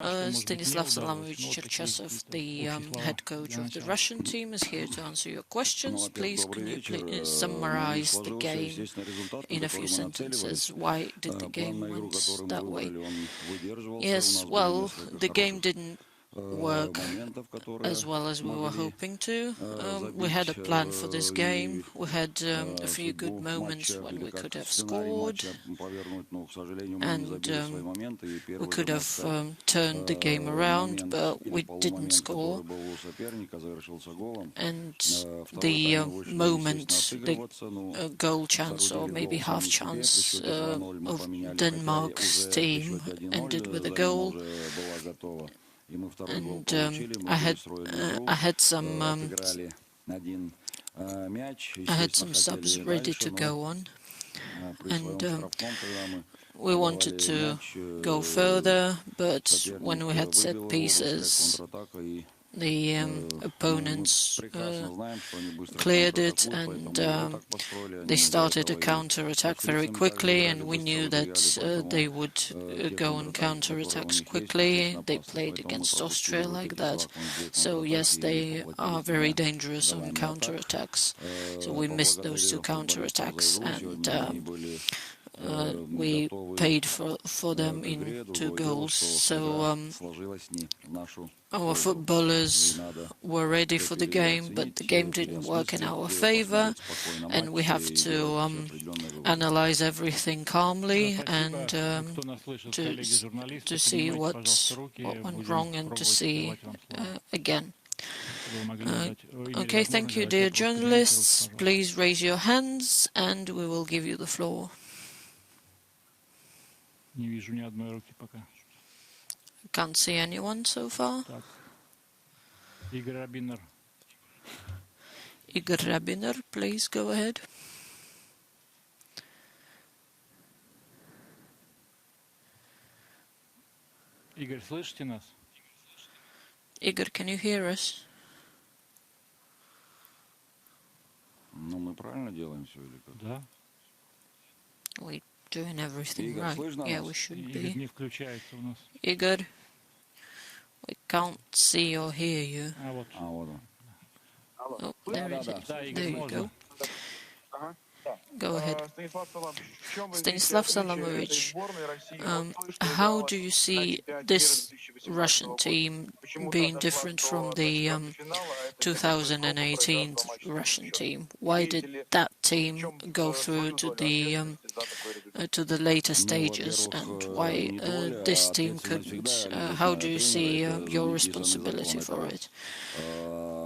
Stanislav Cherchesov, the head coach of the Russian team, is here to answer your questions. Please, can you please summarize the game in a few sentences? Why did the game went that way? Yes, well, the game didn't work as well as we were hoping to. We had a plan for this game. We had a few good moments when we could have scored, and we could have turned the game around, but we didn't score. And the moment, the goal chance, or maybe half chance, of Denmark's team ended with a goal. And I had some subs ready to go on, and we wanted to go further, but when we had set pieces, the opponents cleared it, and they started a counter-attack very quickly, and we knew that they would go on counter-attacks quickly. They played against Austria like that, so yes, they are very dangerous on counter-attacks. So we missed those two counter-attacks, and we paid for them in 2 goals. So our footballers were ready for the game, but the game didn't work in our favor, and we have to analyze everything calmly and to see what went wrong and to see again. Okay, thank you, dear journalists. Please raise your hands and we will give you the floor. Can't see anyone so far. Igor Rabiner, please go ahead. Igor, can you hear us? We're doing everything right. Yeah, we should be. Igor, we can't see or hear you. Oh, there it is. There you go. Go ahead. Stanislav Salamovich, how do you see this Russian team being different from the 2018 Russian team? Why did that team go through to the later stages, and why this team couldn't? How do you see your responsibility for it?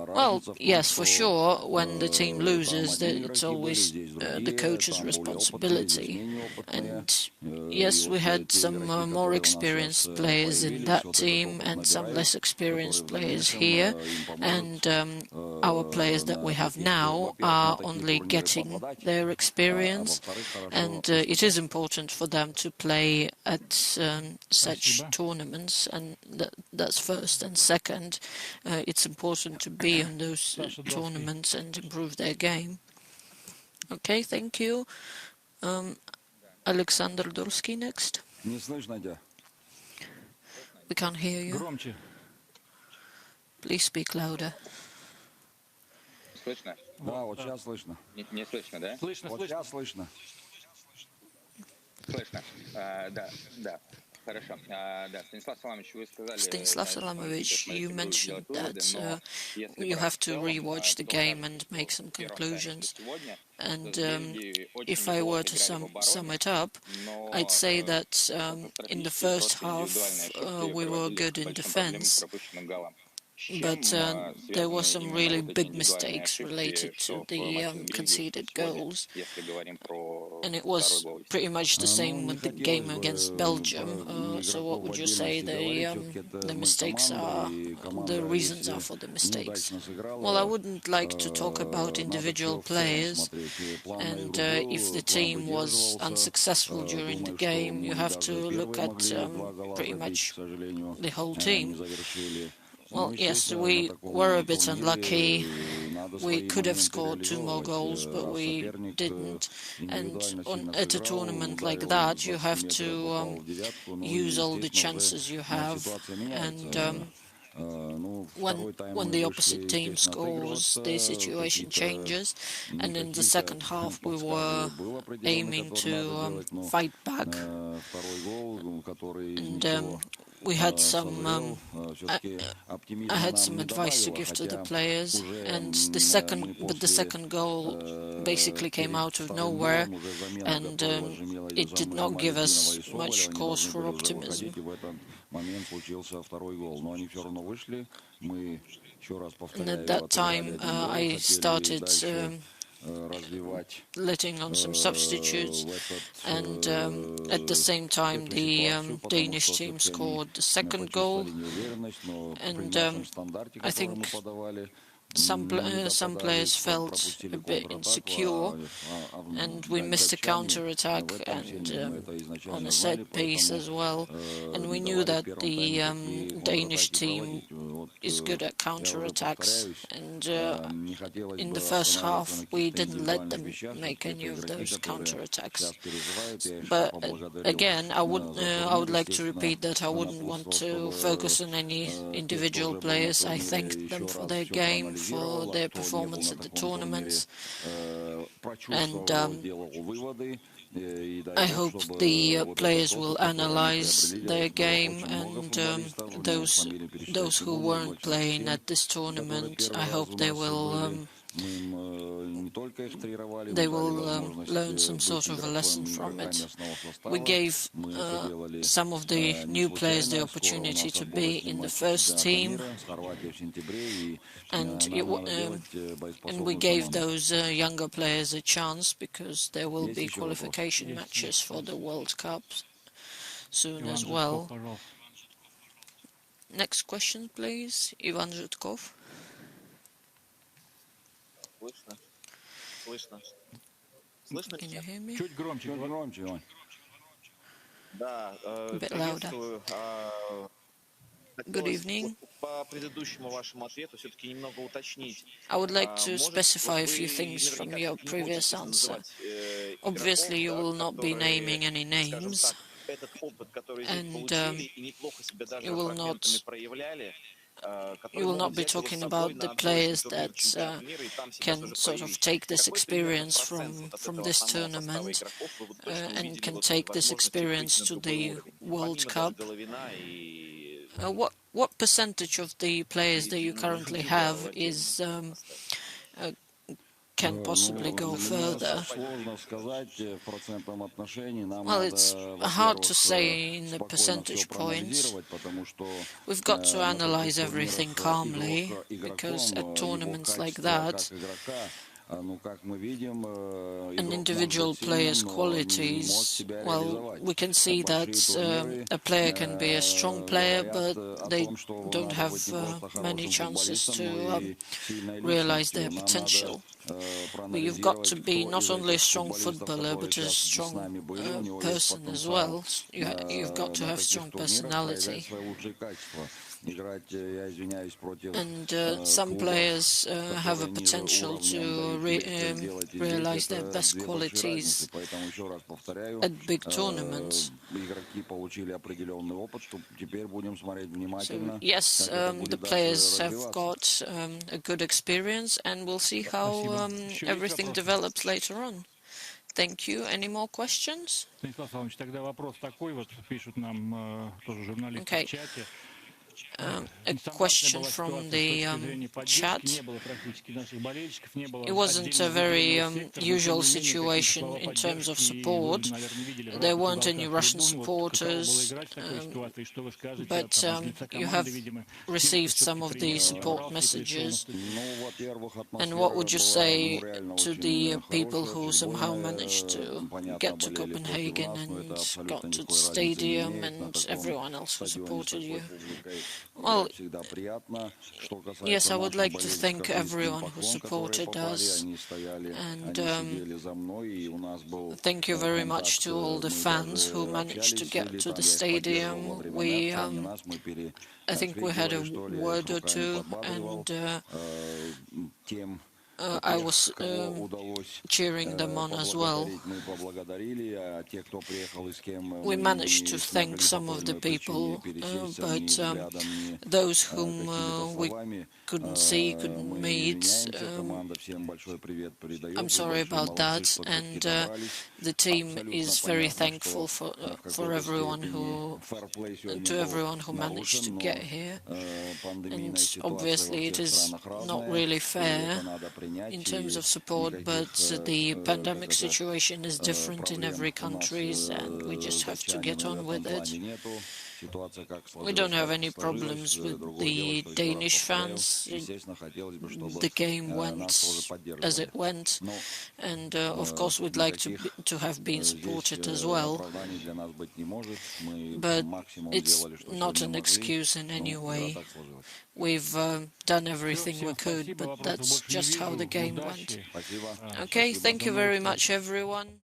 Well, yes, for sure, when the team loses, it's always the coach's responsibility. And yes, we had some more experienced players in that team and some less experienced players here. And our players that we have now are only getting their experience. And it is important for them to play at such tournaments, and that's first. And second, it's important to be on those tournaments and improve their game. Okay, thank you. Alexander Dursky next. We can't hear you. Please speak louder. Слышно? Да, вот сейчас слышно. Не слышно, да? Слышно, вот сейчас слышно. Слышно. Да. Stanislav Salamovich, you mentioned that you have to rewatch the game and make some conclusions. And if I were to sum it up, I'd say that in the first half we were good in defense, but there were some really big mistakes related to the conceded goals, and it was pretty much the same with the game against Belgium. So what would you say the mistakes are, the reasons are for the mistakes? Well, I wouldn't like to talk about individual players, and if the team was unsuccessful during the game, you have to look at pretty much the whole team. Well, yes, we were a bit unlucky. We could have scored 2 more goals, but we didn't. And at a tournament like that, you have to use all the chances you have. And when the opposite team scores, the situation changes. And in the second half, we were aiming to fight back. And we had some. I had some advice to give to the players, and the second goal basically came out of nowhere, and it did not give us much cause for optimism. And at that time, I started letting on some substitutes, and at the same time the Danish team scored the second goal, and I think some players felt a bit insecure, and we missed a counter-attack and on a set piece as well. And we knew that the Danish team is good at counter-attacks, and in the first half we didn't let them make any of those counter-attacks. But again, I would like to repeat that I wouldn't want to focus on any individual players. I thanked them for their game, for their performance at the tournaments, and I hope the players will analyze their game, and those who weren't playing at this tournament, I hope they will learn some sort of a lesson from it. We gave some of the new players the opportunity to be in the first team, and we gave those younger players a chance, because there will be qualification matches for the World Cup soon as well. Next question, please. Ivan Zhutkov. Can you hear me? A bit louder. Good evening. I would like to specify a few things from your previous answer. Obviously, you will not be naming any names, and you will not be talking about the players that can sort of take this experience from this tournament and can take this experience to the World Cup. What percentage of the players that you currently have is can possibly go further? Well, it's hard to say in the percentage points. We've got to analyze everything calmly, because at tournaments like that, an individual player's qualities, well, we can see that a player can be a strong player, but they don't have many chances to realize their potential. But you've got to be not only a strong footballer, but a strong person as well. You've got to have strong personality. And some players have a potential to realize their best qualities at big tournaments. So, yes, the players have got a good experience, and we'll see how everything develops later on. Thank you. Any more questions? Okay. A question from the chat. It wasn't a very usual situation in terms of support. There weren't any Russian supporters, but you have received some of the support messages. And what would you say to the people who somehow managed to get to Copenhagen and got to the stadium, and everyone else who supported you? Well, yes, I would like to thank everyone who supported us, and thank you very much to all the fans who managed to get to the stadium. I think we had a word or two, and I was cheering them on as well. We managed to thank some of the people, but those whom we couldn't see, couldn't meet, I'm sorry about that, and the team is very thankful for everyone who managed to get here. And obviously it is not really fair in terms of support, but the pandemic situation is different in every country, and we just have to get on with it. We don't have any problems with the Danish fans. The game went as it went, and of course we'd like to have been supported as well. But it's not an excuse in any way. We've done everything we could, but that's just how the game went. Okay, thank you very much, everyone.